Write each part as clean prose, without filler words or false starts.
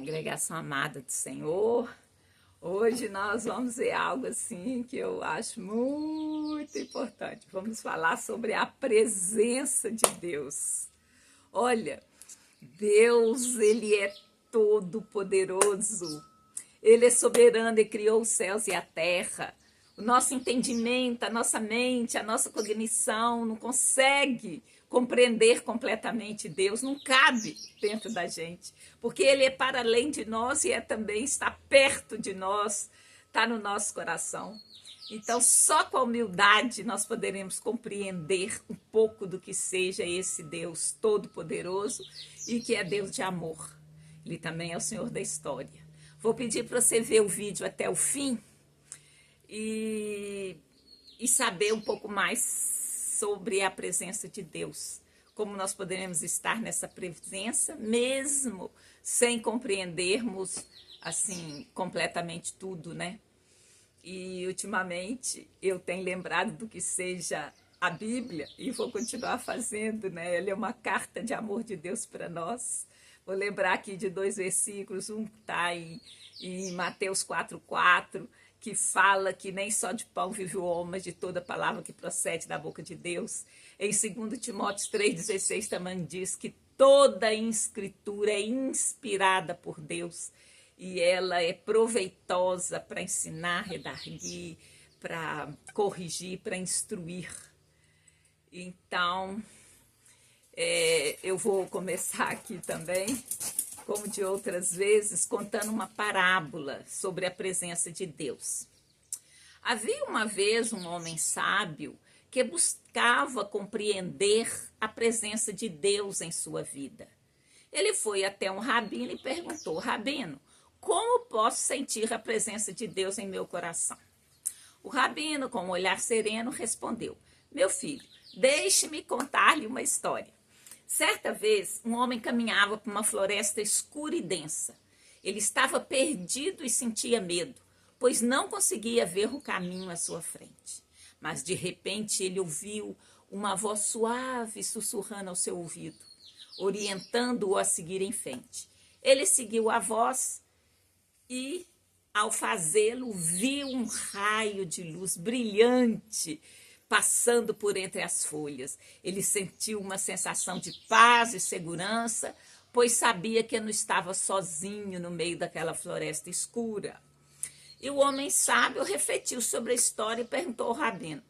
Congregação amada do Senhor, hoje nós vamos ver algo assim que eu acho muito importante. Vamos falar sobre a presença de Deus. Olha, Deus, Ele é todo poderoso. Ele é soberano e criou os céus e a terra. O nosso entendimento, a nossa mente, a nossa cognição não consegue compreender completamente Deus, não cabe dentro da gente, porque Ele é para além de nós e também está perto de nós, está no nosso coração. Então, só com a humildade nós poderemos compreender um pouco do que seja esse Deus todo-poderoso e que é Deus de amor. Ele também é o Senhor da história. Vou pedir para você ver o vídeo até o fim e saber um pouco mais sobre a presença de Deus. Como nós poderemos estar nessa presença, mesmo sem compreendermos, assim, completamente tudo, né? E, ultimamente, eu tenho lembrado do que seja a Bíblia e vou continuar fazendo, né? Ela é uma carta de amor de Deus para nós. Vou lembrar aqui de 2 versículos, um que está em Mateus 4,4, que fala que nem só de pão vive o homem, mas de toda palavra que procede da boca de Deus. Em 2 Timóteo 3,16 também diz que toda a escritura é inspirada por Deus e ela é proveitosa para ensinar, redarguir, para corrigir, para instruir. Então, eu vou começar aqui também, como de outras vezes, contando uma parábola sobre a presença de Deus. Havia uma vez um homem sábio que buscava compreender a presença de Deus em sua vida. Ele foi até um rabino e perguntou: Rabino, como posso sentir a presença de Deus em meu coração? O rabino, com um olhar sereno, respondeu: Meu filho, deixe-me contar-lhe uma história. Certa vez, um homem caminhava por uma floresta escura e densa. Ele estava perdido e sentia medo, pois não conseguia ver o caminho à sua frente. Mas, de repente, ele ouviu uma voz suave sussurrando ao seu ouvido, orientando-o a seguir em frente. Ele seguiu a voz e, ao fazê-lo, viu um raio de luz brilhante passando por entre as folhas. Ele sentiu uma sensação de paz e segurança, pois sabia que não estava sozinho no meio daquela floresta escura. E o homem sábio refletiu sobre a história e perguntou ao rabino: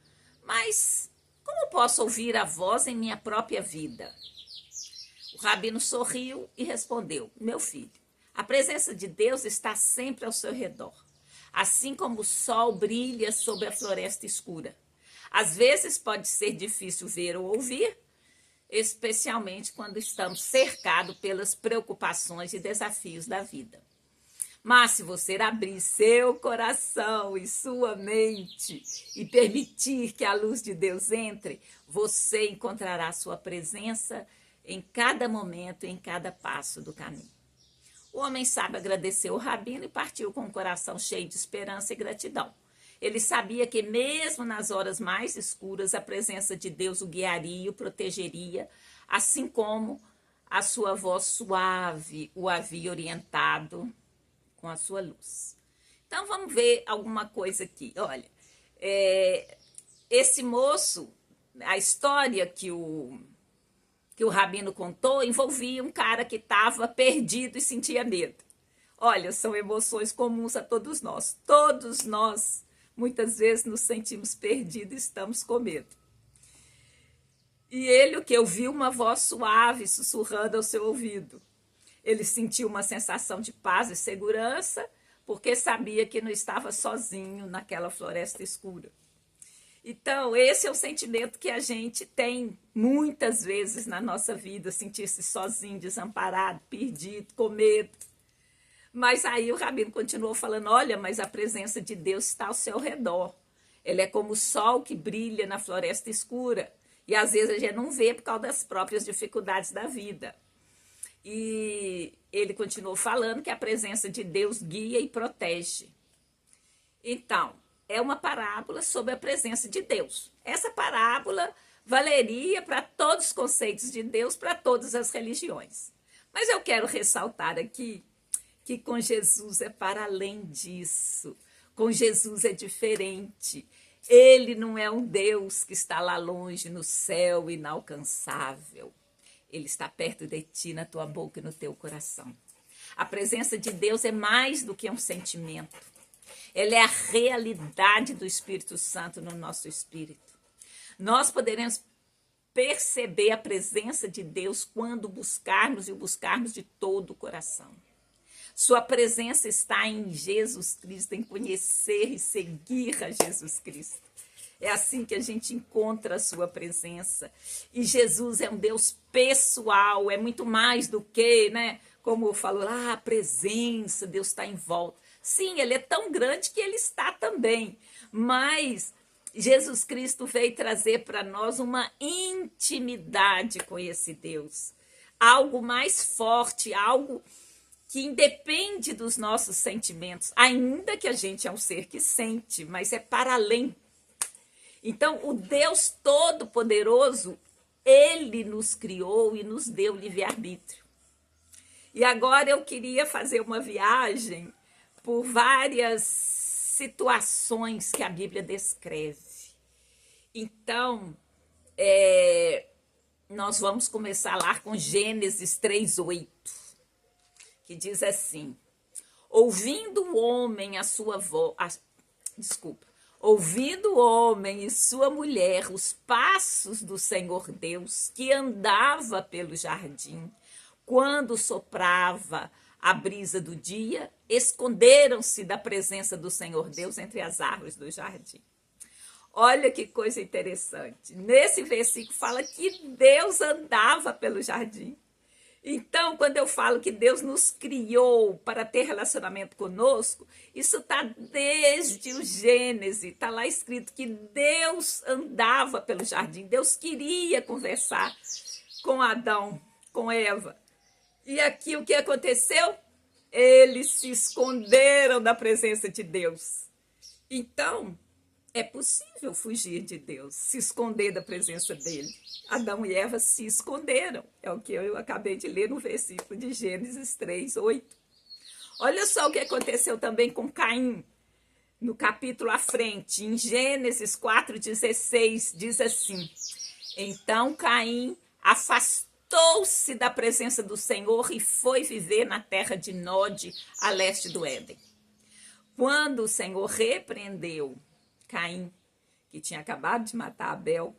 Mas como posso ouvir a voz em minha própria vida? O rabino sorriu e respondeu: Meu filho, a presença de Deus está sempre ao seu redor, assim como o sol brilha sobre a floresta escura. Às vezes pode ser difícil ver ou ouvir, especialmente quando estamos cercados pelas preocupações e desafios da vida. Mas se você abrir seu coração e sua mente e permitir que a luz de Deus entre, você encontrará sua presença em cada momento, em cada passo do caminho. O homem sábio agradeceu o rabino e partiu com o coração cheio de esperança e gratidão. Ele sabia que mesmo nas horas mais escuras, a presença de Deus o guiaria e o protegeria, assim como a sua voz suave o havia orientado com a sua luz. Então, vamos ver alguma coisa aqui. Olha, esse moço, a história que o rabino contou, envolvia um cara que estava perdido e sentia medo. Olha, são emoções comuns a todos nós. Todos nós, muitas vezes, nos sentimos perdidos e estamos com medo. E ele, o que? Ouviu uma voz suave sussurrando ao seu ouvido. Ele sentiu uma sensação de paz e segurança, porque sabia que não estava sozinho naquela floresta escura. Então, esse é o sentimento que a gente tem muitas vezes na nossa vida, sentir-se sozinho, desamparado, perdido, com medo. Mas aí o rabino continuou falando: olha, mas a presença de Deus está ao seu redor. Ele é como o sol que brilha na floresta escura. E às vezes a gente não vê por causa das próprias dificuldades da vida. E ele continuou falando que a presença de Deus guia e protege. Então, é uma parábola sobre a presença de Deus. Essa parábola valeria para todos os conceitos de Deus, para todas as religiões. Mas eu quero ressaltar aqui que com Jesus é para além disso. Com Jesus é diferente. Ele não é um Deus que está lá longe no céu, inalcançável. Ele está perto de ti, na tua boca e no teu coração. A presença de Deus é mais do que um sentimento. Ela é a realidade do Espírito Santo no nosso espírito. Nós poderemos perceber a presença de Deus quando buscarmos e o buscarmos de todo o coração. Sua presença está em Jesus Cristo, em conhecer e seguir a Jesus Cristo. É assim que a gente encontra a sua presença. E Jesus é um Deus pessoal, é muito mais do que, né? Como falou lá, a presença, Deus está em volta. Sim, ele é tão grande que ele está também. Mas Jesus Cristo veio trazer para nós uma intimidade com esse Deus. Algo mais forte, algo que independe dos nossos sentimentos. Ainda que a gente é um ser que sente, mas é para além. Então, o Deus Todo-Poderoso, ele nos criou e nos deu livre-arbítrio. E agora eu queria fazer uma viagem por várias situações que a Bíblia descreve. Então, nós vamos começar lá com Gênesis 3:8, que diz assim: ouvindo o homem a sua voz, ouvindo o homem e sua mulher os passos do Senhor Deus, que andava pelo jardim, quando soprava a brisa do dia, esconderam-se da presença do Senhor Deus entre as árvores do jardim. Olha que coisa interessante. Nesse versículo fala que Deus andava pelo jardim. Então, quando eu falo que Deus nos criou para ter relacionamento conosco, isso está desde o Gênesis. Está lá escrito que Deus andava pelo jardim. Deus queria conversar com Adão, com Eva. E aqui o que aconteceu? Eles se esconderam da presença de Deus. Então, é possível fugir de Deus, se esconder da presença dele. Adão e Eva se esconderam. É o que eu acabei de ler no versículo de Gênesis 3:8. Olha só o que aconteceu também com Caim. No capítulo à frente, em Gênesis 4:16, diz assim: então Caim afastou-se da presença do Senhor e foi viver na terra de Nod, a leste do Éden. Quando o Senhor repreendeu Caim, que tinha acabado de matar Abel,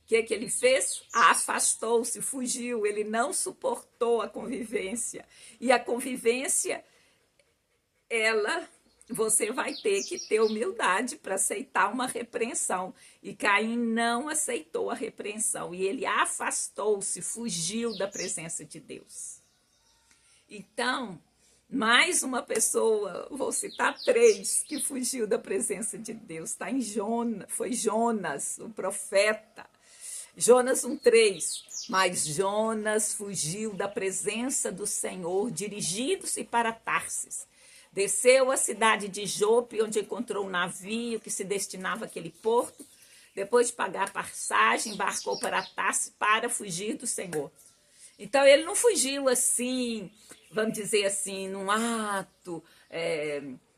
o que ele fez? Afastou-se, fugiu, ele não suportou a convivência. E a convivência, você vai ter que ter humildade para aceitar uma repreensão. E Caim não aceitou a repreensão, e ele afastou-se, fugiu da presença de Deus. Então, mais uma pessoa, vou citar 3, que fugiu da presença de Deus. Está em Jonas, foi Jonas, o profeta. Jonas 1:3. Mas Jonas fugiu da presença do Senhor, dirigindo-se para Tarsis. Desceu à cidade de Jope, onde encontrou um navio que se destinava àquele porto. Depois de pagar a passagem, embarcou para Tarsis para fugir do Senhor. Então, ele não fugiu assim, vamos dizer assim, num ato,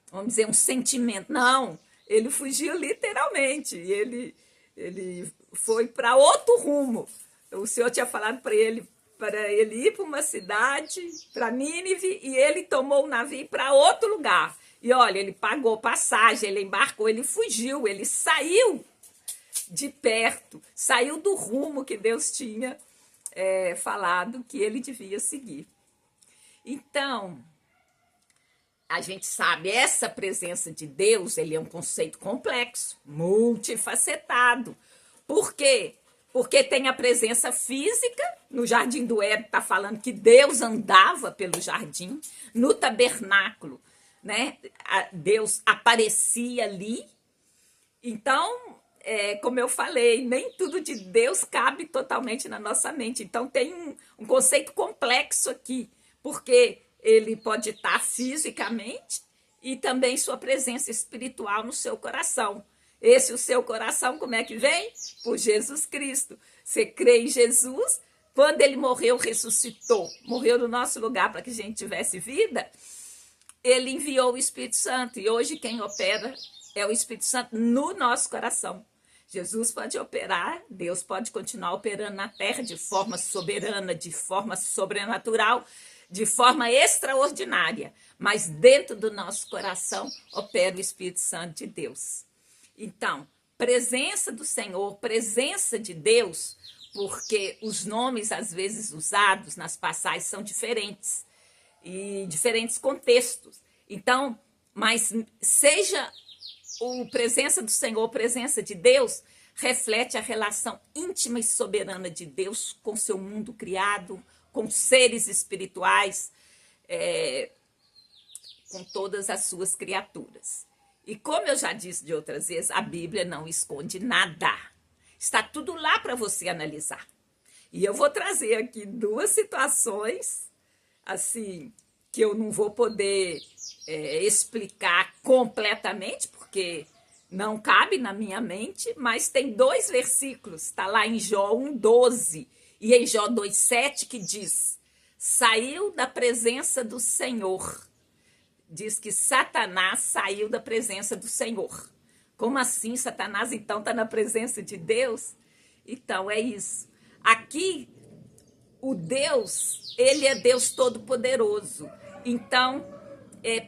vamos dizer, um sentimento. Não, ele fugiu literalmente. Ele foi para outro rumo. O Senhor tinha falado para ele ir para uma cidade, para Nínive, e ele tomou o navio para outro lugar. E olha, ele pagou passagem, ele embarcou, ele fugiu, ele saiu de perto, saiu do rumo que Deus tinha falado que ele devia seguir. Então, a gente sabe, essa presença de Deus, ele é um conceito complexo, multifacetado. Por quê? Porque tem a presença física, no Jardim do Éden está falando que Deus andava pelo jardim, no tabernáculo, né? Deus aparecia ali. Então, como eu falei, nem tudo de Deus cabe totalmente na nossa mente. Então, tem um conceito complexo aqui, porque ele pode estar fisicamente e também sua presença espiritual no seu coração. O seu coração, como é que vem? Por Jesus Cristo. Você crê em Jesus, quando ele morreu, ressuscitou, morreu no nosso lugar para que a gente tivesse vida, ele enviou o Espírito Santo. E hoje quem opera é o Espírito Santo no nosso coração. Jesus pode operar, Deus pode continuar operando na terra de forma soberana, de forma sobrenatural, de forma extraordinária. Mas dentro do nosso coração opera o Espírito Santo de Deus. Então, presença do Senhor, presença de Deus, porque os nomes às vezes usados nas passagens são diferentes e diferentes contextos. Então, mas seja o presença do Senhor, presença de Deus, reflete a relação íntima e soberana de Deus com seu mundo criado, com seres espirituais, com todas as suas criaturas. E como eu já disse de outras vezes, a Bíblia não esconde nada. Está tudo lá para você analisar. E eu vou trazer aqui duas situações, assim, que eu não vou poder explicar completamente, porque não cabe na minha mente, mas tem 2 versículos, está lá em Jó 1,12 e em Jó 2,7 que diz: saiu da presença do Senhor. Diz que Satanás saiu da presença do Senhor. Como assim? Satanás então está na presença de Deus? Então é isso. Aqui, o Deus, ele é Deus Todo-Poderoso. Então,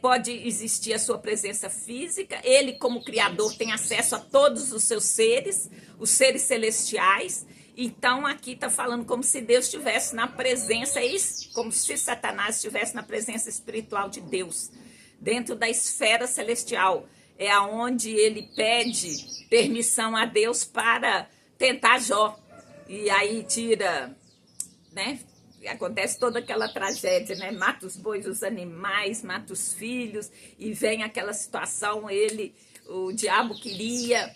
pode existir a sua presença física. Ele, como Criador, tem acesso a todos os seus seres, os seres celestiais. Então, aqui está falando como se Deus estivesse na presença, como se Satanás estivesse na presença espiritual de Deus, dentro da esfera celestial. É aonde ele pede permissão a Deus para tentar Jó. E aí tira, né? Acontece toda aquela tragédia, né? Mata os bois, os animais, mata os filhos, e vem aquela situação, o diabo queria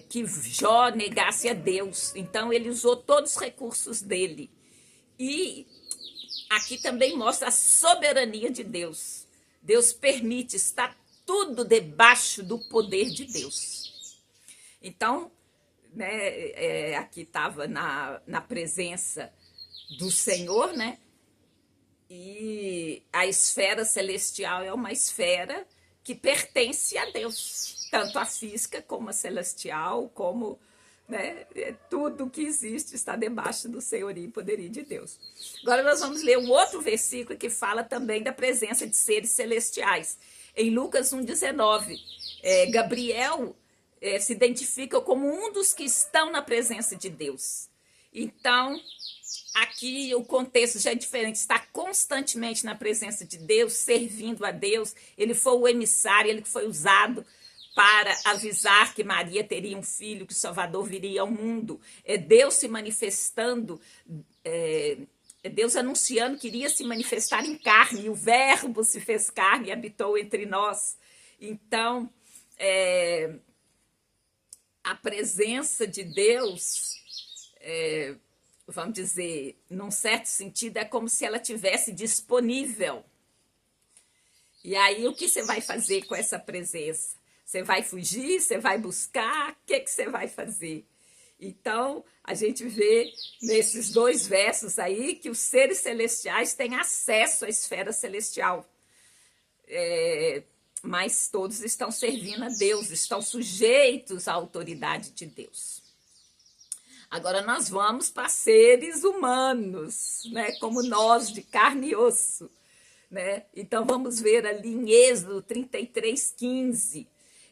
que Jó negasse a Deus, então ele usou todos os recursos dele. E aqui também mostra a soberania de Deus. Deus permite, está tudo debaixo do poder de Deus. Então, né, aqui estava na presença do Senhor, né? E a esfera celestial é uma esfera que pertence a Deus, tanto a física como a celestial, como, né, tudo que existe está debaixo do senhorio e poderio de Deus. Agora nós vamos ler um outro versículo que fala também da presença de seres celestiais. Em Lucas 1,19, Gabriel se identifica como um dos que estão na presença de Deus. Então, aqui o contexto já é diferente, está constantemente na presença de Deus, servindo a Deus. Ele foi o emissário, ele foi usado para avisar que Maria teria um filho, que o Salvador viria ao mundo. É Deus se manifestando, é Deus anunciando que iria se manifestar em carne, e o verbo se fez carne e habitou entre nós. Então, a presença de Deus, vamos dizer, num certo sentido, é como se ela tivesse disponível. E aí, o que você vai fazer com essa presença? Você vai fugir? Você vai buscar? O que você vai fazer? Então, a gente vê nesses 2 versos aí que os seres celestiais têm acesso à esfera celestial. Mas todos estão servindo a Deus, estão sujeitos à autoridade de Deus. Agora nós vamos para seres humanos, né, como nós, de carne e osso, né? Então vamos ver ali em Êxodo 33:15,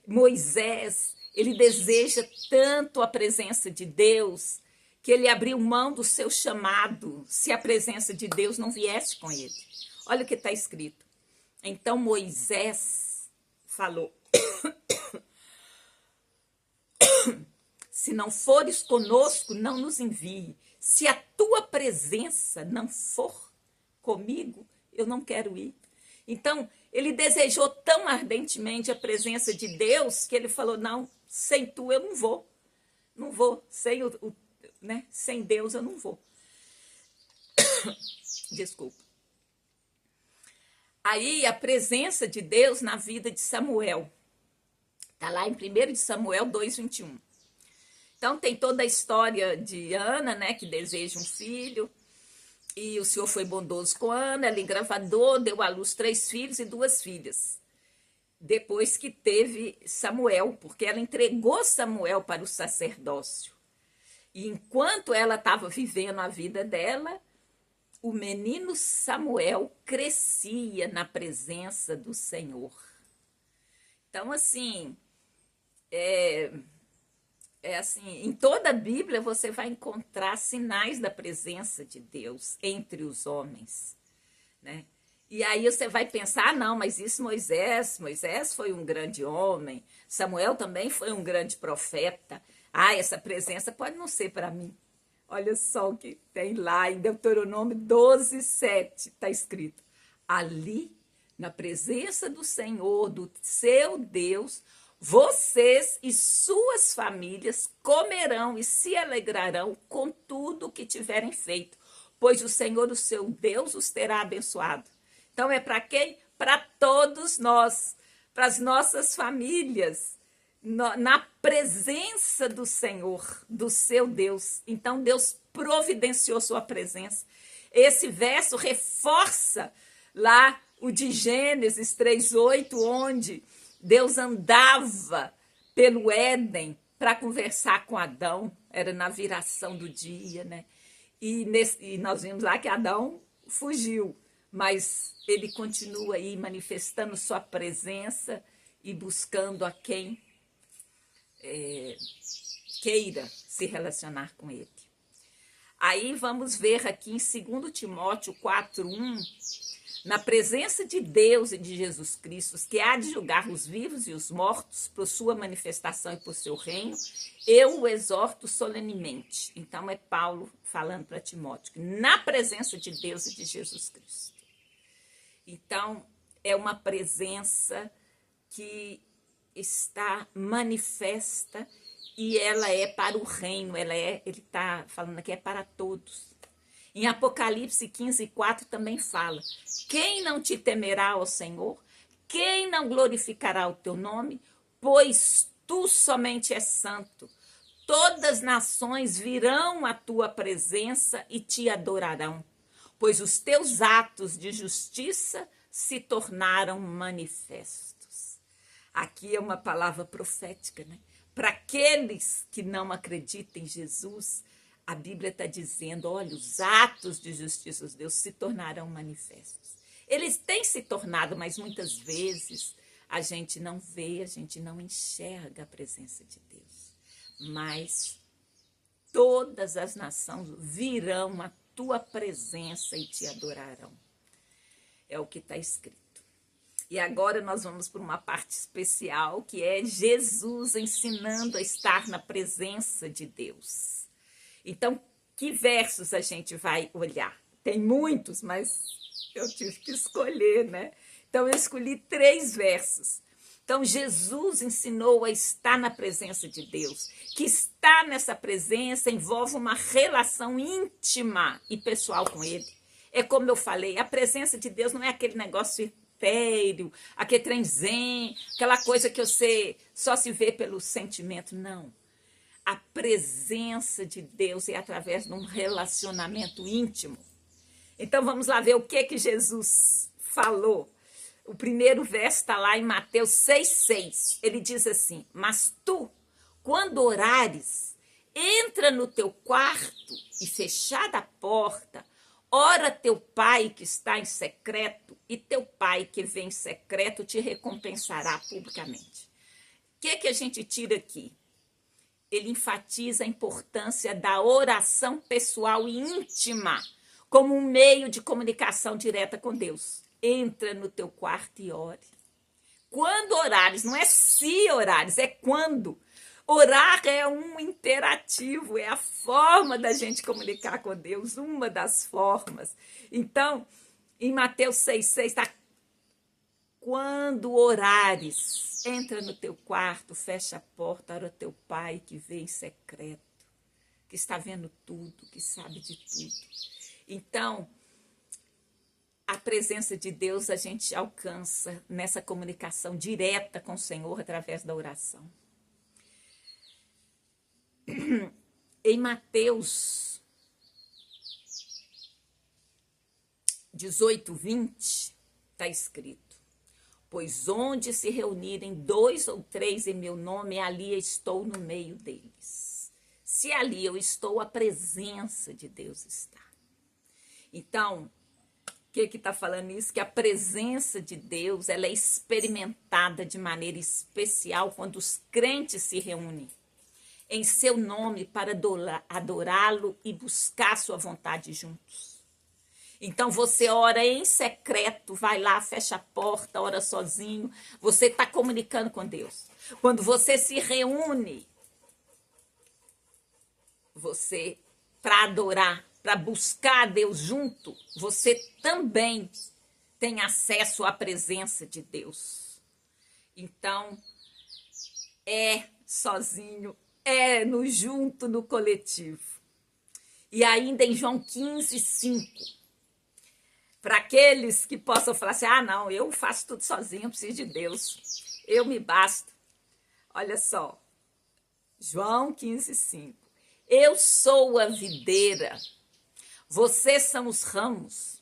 Moisés, ele deseja tanto a presença de Deus, que ele abriu mão do seu chamado, se a presença de Deus não viesse com ele. Olha o que está escrito. Então Moisés falou: se não fores conosco, não nos envie. Se a tua presença não for comigo, eu não quero ir. Então, ele desejou tão ardentemente a presença de Deus que ele falou: não, sem tu eu não vou. Não vou. Sem Deus eu não vou. Desculpa. Aí, a presença de Deus na vida de Samuel. Está lá em 1 de Samuel 2:21. Então tem toda a história de Ana, né, que deseja um filho, e o Senhor foi bondoso com Ana, ela engravidou, deu à luz 3 filhos e 2 filhas. Depois que teve Samuel, porque ela entregou Samuel para o sacerdócio. E enquanto ela estava vivendo a vida dela, o menino Samuel crescia na presença do Senhor. Então, assim, assim, em toda a Bíblia você vai encontrar sinais da presença de Deus entre os homens, né? E aí você vai pensar, ah, não, mas isso Moisés foi um grande homem, Samuel também foi um grande profeta. Ah, essa presença pode não ser para mim. Olha só o que tem lá em Deuteronômio 12:7, está escrito. Ali, na presença do Senhor, do seu Deus, vocês e suas famílias comerão e se alegrarão com tudo o que tiverem feito, pois o Senhor, o seu Deus, os terá abençoado. Então é para quem? Para todos nós, para as nossas famílias, na presença do Senhor, do seu Deus. Então Deus providenciou sua presença. Esse verso reforça lá o de Gênesis 3:8, onde Deus andava pelo Éden para conversar com Adão, era na viração do dia, né? E nós vimos lá que Adão fugiu, mas ele continua aí manifestando sua presença e buscando a quem queira se relacionar com ele. Aí vamos ver aqui em 2 Timóteo 4:1, na presença de Deus e de Jesus Cristo, que há de julgar os vivos e os mortos por sua manifestação e por seu reino, eu o exorto solenemente. Então é Paulo falando para Timóteo, na presença de Deus e de Jesus Cristo. Então é uma presença que está manifesta e ela é para o reino, ele está falando aqui, é para todos. Em Apocalipse 15:4 também fala, quem não te temerá ao Senhor? Quem não glorificará o teu nome? Pois tu somente és santo. Todas as nações virão à tua presença e te adorarão, pois os teus atos de justiça se tornaram manifestos. Aqui é uma palavra profética, né? Para aqueles que não acreditam em Jesus, a Bíblia está dizendo, olha, os atos de justiça de Deus se tornarão manifestos. Eles têm se tornado, mas muitas vezes a gente não vê, a gente não enxerga a presença de Deus. Mas todas as nações virão à tua presença e te adorarão. É o que está escrito. E agora nós vamos para uma parte especial, que é Jesus ensinando a estar na presença de Deus. Então, que versos a gente vai olhar? Tem muitos, mas eu tive que escolher, né? Então, eu escolhi 3 versos. Então, Jesus ensinou a estar na presença de Deus. Que estar nessa presença envolve uma relação íntima e pessoal com Ele. É como eu falei, a presença de Deus não é aquele negócio etéreo, aquele trenzinho, aquela coisa que você só se vê pelo sentimento, não. A presença de Deus é através de um relacionamento íntimo. Então vamos lá ver o que Jesus falou. O primeiro verso está lá em Mateus 6:6. Ele diz assim, mas tu, quando orares, entra no teu quarto e fechada a porta, ora teu pai que está em secreto, e teu pai que vem em secreto te recompensará publicamente. O que a gente tira aqui? Ele enfatiza a importância da oração pessoal e íntima como um meio de comunicação direta com Deus. Entra no teu quarto e ore. Quando orares, não é se orares, é quando. Orar é um imperativo, é a forma da gente comunicar com Deus, uma das formas. Então, em Mateus 6:6 está, quando orares, entra no teu quarto, fecha a porta, ora teu pai que vê em secreto, que está vendo tudo, que sabe de tudo. Então, a presença de Deus a gente alcança nessa comunicação direta com o Senhor através da oração. em Mateus 18:20, está escrito: pois onde se reunirem 2 ou 3 em meu nome, ali estou no meio deles. Se ali eu estou, a presença de Deus está. Então, o que está falando isso? Que a presença de Deus, ela é experimentada de maneira especial quando os crentes se reúnem em seu nome para adorá-lo e buscar sua vontade juntos. Então você ora em secreto, vai lá, fecha a porta, ora sozinho, você está comunicando com Deus. Quando você se reúne, você para adorar, para buscar a Deus junto, você também tem acesso à presença de Deus. Então, é sozinho, é no junto, no coletivo. E ainda em João 15:5, para aqueles que possam falar assim, não, eu faço tudo sozinho, eu preciso de Deus, eu me basto. Olha só, João 15:5, eu sou a videira, vocês são os ramos.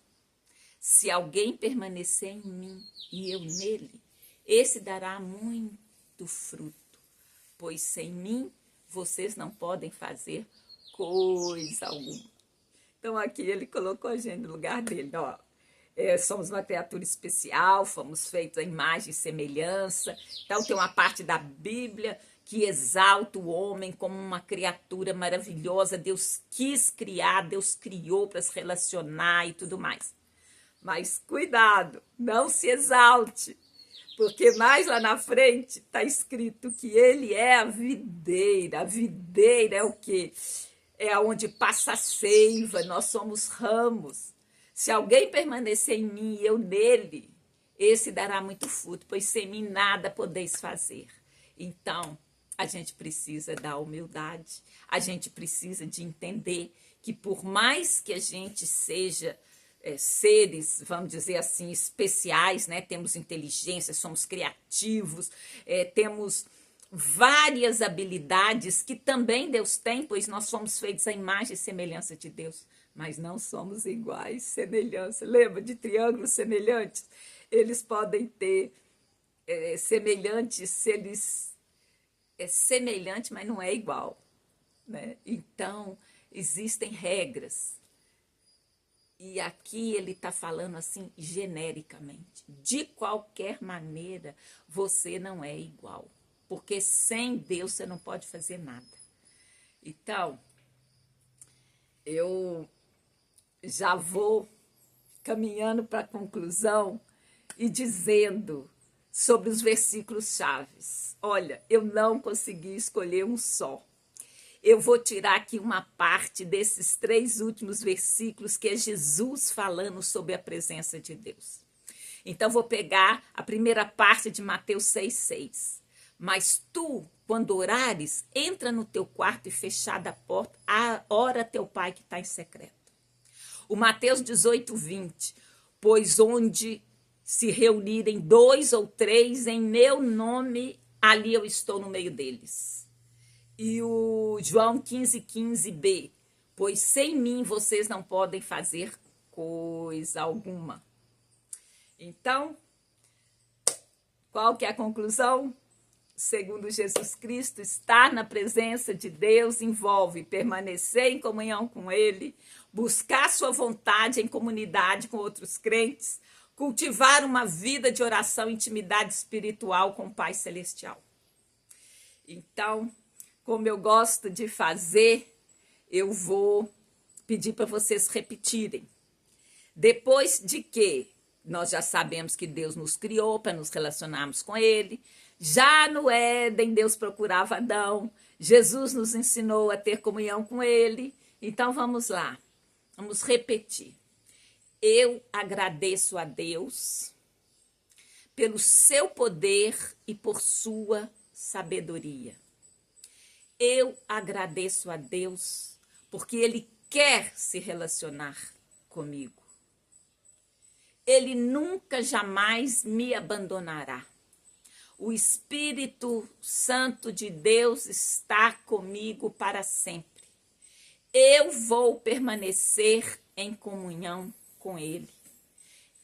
Se alguém permanecer em mim e eu nele, esse dará muito fruto, pois sem mim vocês não podem fazer coisa alguma. Então aqui ele colocou a gente no lugar dele, ó. Somos uma criatura especial, fomos feitos à imagem e semelhança. Então tem uma parte da Bíblia que exalta o homem como uma criatura maravilhosa. Deus quis criar, Deus criou para se relacionar e tudo mais. Mas cuidado, não se exalte, porque mais lá na frente está escrito que ele é a videira. A videira é o quê? É onde passa a seiva, nós somos ramos. Se alguém permanecer em mim e eu nele, esse dará muito fruto, pois sem mim nada podeis fazer. Então, a gente precisa da humildade, a gente precisa de entender que por mais que a gente seja seres, vamos dizer assim, especiais, né? Temos inteligência, somos criativos, temos várias habilidades que também Deus tem, pois nós somos feitos à imagem e semelhança de Deus, mas não somos iguais, semelhança. Lembra de triângulos semelhantes? Eles podem ter semelhantes, se eles semelhante, mas não é igual, né? Então, existem regras. E aqui ele está falando assim, genericamente. De qualquer maneira, você não é igual. Porque sem Deus você não pode fazer nada. Então, eu já vou caminhando para a conclusão e dizendo sobre os versículos chaves. Olha, eu não consegui escolher um só. Eu vou tirar aqui uma parte desses 3 últimos versículos, que é Jesus falando sobre a presença de Deus. Então, vou pegar a primeira parte de Mateus 6:6. Mas tu, quando orares, entra no teu quarto e fechada a porta, ora teu pai que está em secreto. O Mateus 18:20. Pois onde se reunirem 2 ou 3 em meu nome, ali eu estou no meio deles. E o João 15:15b, pois sem mim vocês não podem fazer coisa alguma. Então, qual que é a conclusão? Segundo Jesus Cristo, estar na presença de Deus envolve permanecer em comunhão com Ele, buscar sua vontade em comunidade com outros crentes, cultivar uma vida de oração e intimidade espiritual com o Pai Celestial. Então, como eu gosto de fazer, eu vou pedir para vocês repetirem. Depois de que nós já sabemos que Deus nos criou para nos relacionarmos com Ele, já no Éden Deus procurava Adão, Jesus nos ensinou a ter comunhão com Ele. Então vamos lá, vamos repetir. Eu agradeço a Deus pelo seu poder e por sua sabedoria. Eu agradeço a Deus porque Ele quer se relacionar comigo. Ele nunca, jamais me abandonará. O Espírito Santo de Deus está comigo para sempre. Eu vou permanecer em comunhão com Ele.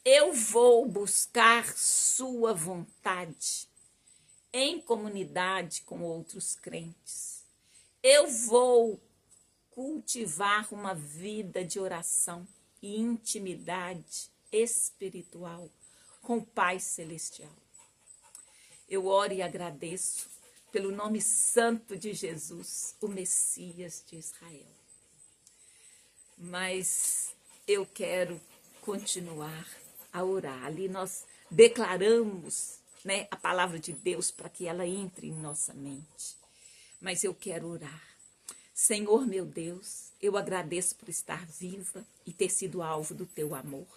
Eu vou buscar sua vontade em comunidade com outros crentes. Eu vou cultivar uma vida de oração e intimidade espiritual com o Pai Celestial. Eu oro e agradeço pelo nome santo de Jesus, o Messias de Israel. Mas eu quero continuar a orar. Ali nós declaramos, né, a palavra de Deus para que ela entre em nossa mente. Mas eu quero orar. Senhor meu Deus, eu agradeço por estar viva e ter sido alvo do teu amor.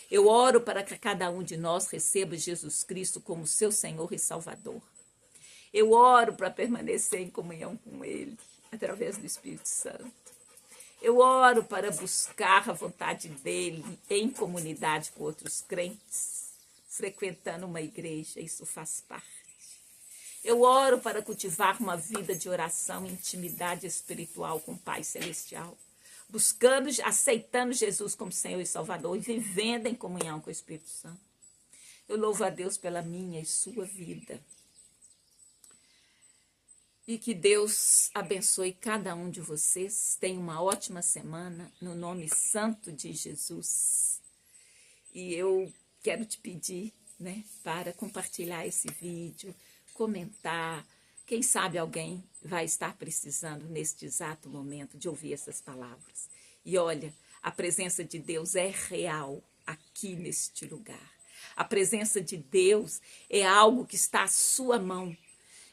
Eu oro para que cada um de nós receba Jesus Cristo como seu Senhor e Salvador. Eu oro para permanecer em comunhão com Ele, através do Espírito Santo. Eu oro para buscar a vontade dEle em comunidade com outros crentes, frequentando uma igreja, isso faz parte. Eu oro para cultivar uma vida de oração e intimidade espiritual com o Pai Celestial, buscando, aceitando Jesus como Senhor e Salvador e vivendo em comunhão com o Espírito Santo. Eu louvo a Deus pela minha e sua vida. E que Deus abençoe cada um de vocês. Tenha uma ótima semana no nome santo de Jesus. E eu quero te pedir, né, para compartilhar esse vídeo, comentar. Quem sabe alguém vai estar precisando neste exato momento de ouvir essas palavras. E olha, a presença de Deus é real aqui neste lugar. A presença de Deus é algo que está à sua mão.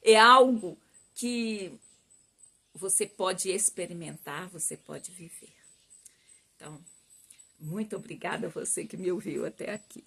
É algo que você pode experimentar, você pode viver. Então, muito obrigada a você que me ouviu até aqui.